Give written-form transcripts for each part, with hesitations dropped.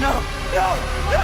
No, get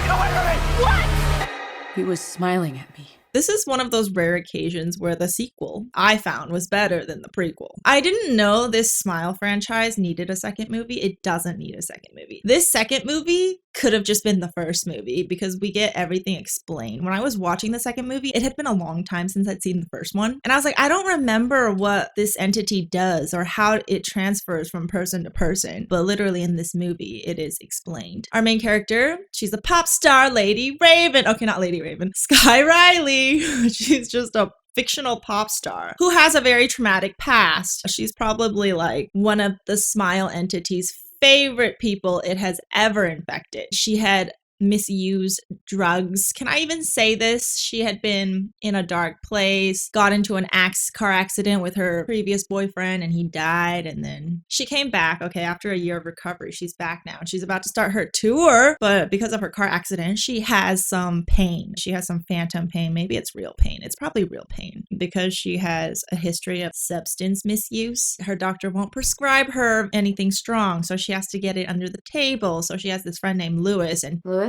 away from me! What? He was smiling at me. This is one of those rare occasions where the sequel I found was better than the prequel. I didn't know this Smile franchise needed a second movie. It doesn't need a second movie. This second movie could have just been the first movie because we get everything explained. When I was watching the second movie, it had been a long time since I'd seen the first one. And I was like, I don't remember what this entity does or how it transfers from person to person. But literally in this movie, it is explained. Our main character, she's a pop star, Lady Raven. Okay, not Lady Raven. Sky Riley. She's just a fictional pop star who has a very traumatic past. She's probably like one of the Smile entity's favorite people it has ever infected. She had misused drugs. Can I even say this? She had been in a dark place, got into an car accident with her previous boyfriend, and he died. And then she came back. Okay, after a year of recovery, she's back now. And she's about to start her tour, but because of her car accident, she has some pain. She has some phantom pain. Maybe it's real pain. It's probably real pain because she has a history of substance misuse. Her doctor won't prescribe her anything strong, so she has to get it under the table. So she has this friend named Lewis, and Lewis?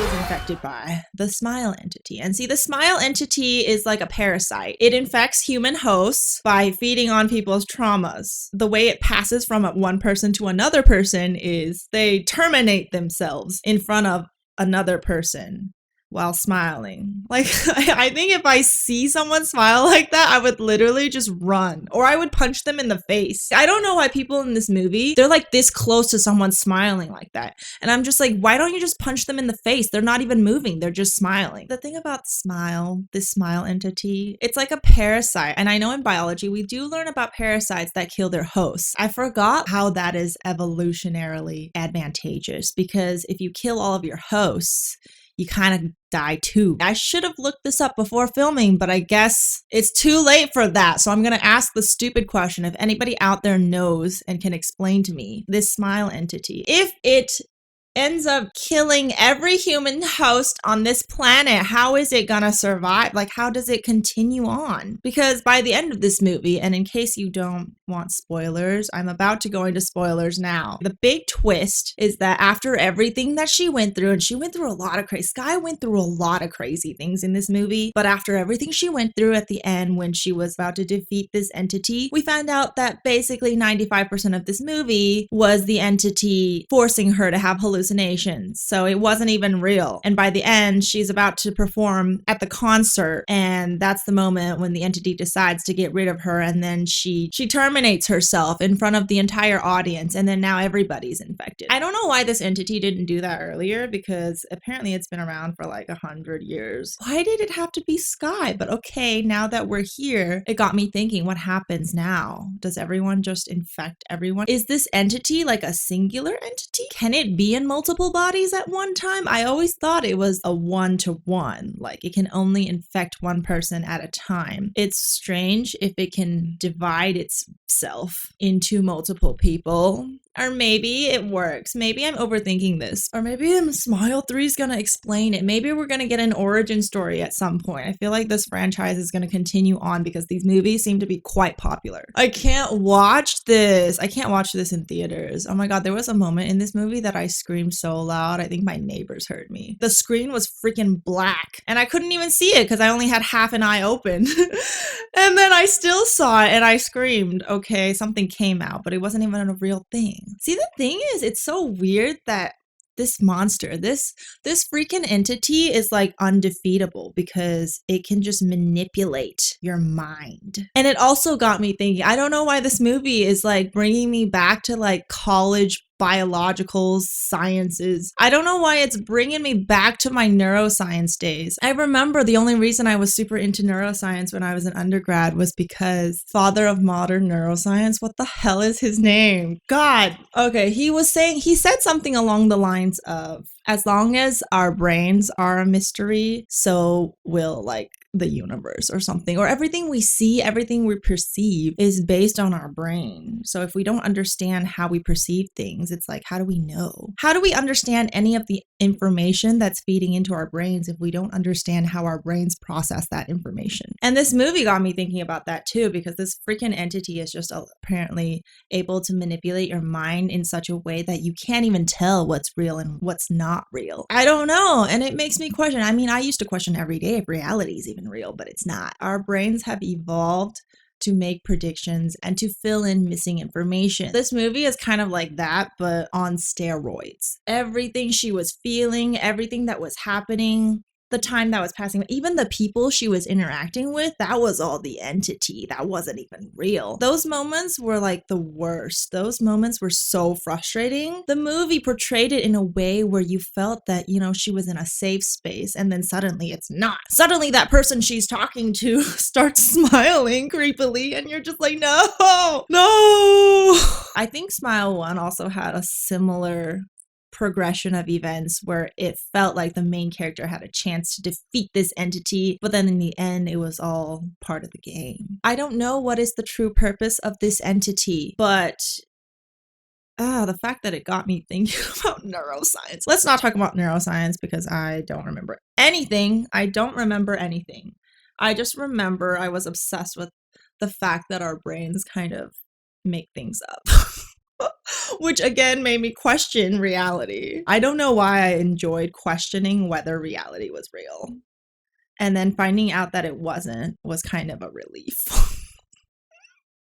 is infected by the Smile entity. And see, the Smile entity is like a parasite. It infects human hosts by feeding on people's traumas. The way it passes from one person to another person is they terminate themselves in front of another person while smiling. Like, I think if I see someone smile like that, I would literally just run, or I would punch them in the face. I don't know why people in this movie, they're like this close to someone smiling like that. And I'm just like, why don't you just punch them in the face? They're not even moving. They're just smiling. The thing about this Smile entity, it's like a parasite. And I know in biology, we do learn about parasites that kill their hosts. I forgot how that is evolutionarily advantageous, because if you kill all of your hosts, you kind of die too. I should have looked this up before filming, but I guess it's too late for that. So I'm going to ask the stupid question. If anybody out there knows and can explain to me this Smile entity, if it ends up killing every human host on this planet, how is it gonna survive? Like, how does it continue on? Because by the end of this movie, and in case you don't want spoilers, I'm about to go into spoilers now. The big twist is that after everything that she went through, and she went through a lot of crazy, Sky went through a lot of crazy things in this movie, but after everything she went through at the end when she was about to defeat this entity, we found out that basically 95% of this movie was the entity forcing her to have hallucinations. So it wasn't even real. And by the end, she's about to perform at the concert, and that's the moment when the entity decides to get rid of her, and then she terminates herself in front of the entire audience, and then now everybody's infected. I don't know why this entity didn't do that earlier, because apparently it's been around for like 100 years. Why did it have to be Sky? But okay, now that we're here, it got me thinking, what happens now? Does everyone just infect everyone? Is this entity like a singular entity? Can it be in multiple bodies at one time? I always thought it was a one-to-one, like it can only infect one person at a time. It's strange if it can divide itself into multiple people. Or maybe it works. Maybe I'm overthinking this. Or maybe Smile 3 is going to explain it. Maybe we're going to get an origin story at some point. I feel like this franchise is going to continue on because these movies seem to be quite popular. I can't watch this. I can't watch this in theaters. Oh my God, there was a moment in this movie that I screamed so loud. I think my neighbors heard me. The screen was freaking black and I couldn't even see it because I only had half an eye open. And then I still saw it and I screamed. Okay, something came out, but it wasn't even a real thing. See, the thing is, it's so weird that this monster, this freaking entity is like undefeatable because it can just manipulate your mind. And it also got me thinking, I don't know why this movie is like bringing me back to like college biological sciences. I don't know why it's bringing me back to my neuroscience days. I remember the only reason I was super into neuroscience when I was an undergrad was because father of modern neuroscience, what the hell is his name? God. Okay, he said something along the lines of As long as our brains are a mystery, so will like the universe or something. Or everything we see, everything we perceive is based on our brain. So if we don't understand how we perceive things, it's like, how do we know? How do we understand any of the information that's feeding into our brains if we don't understand how our brains process that information? And this movie got me thinking about that too, because this freaking entity is just apparently able to manipulate your mind in such a way that you can't even tell what's real and what's not real. I don't know. And it makes me question. I mean, I used to question every day if reality is even real, but it's not. Our brains have evolved to make predictions and to fill in missing information. This movie is kind of like that, but on steroids. Everything she was feeling, everything that was happening, the time that was passing, even the people she was interacting with, that was all the entity. That wasn't even real. Those moments were like the worst. Those moments were so frustrating. The movie portrayed it in a way where you felt that, you know, she was in a safe space, and then suddenly it's not. Suddenly that person she's talking to starts smiling creepily, and you're just like, no, no. I think Smile 1 also had a similar progression of events where it felt like the main character had a chance to defeat this entity, but then in the end it was all part of the game. I don't know what is the true purpose of this entity, but the fact that it got me thinking about neuroscience. Let's not talk about neuroscience because I don't remember anything. I just remember I was obsessed with the fact that our brains kind of make things up. Which again made me question reality. I don't know why I enjoyed questioning whether reality was real. And then finding out that it wasn't was kind of a relief.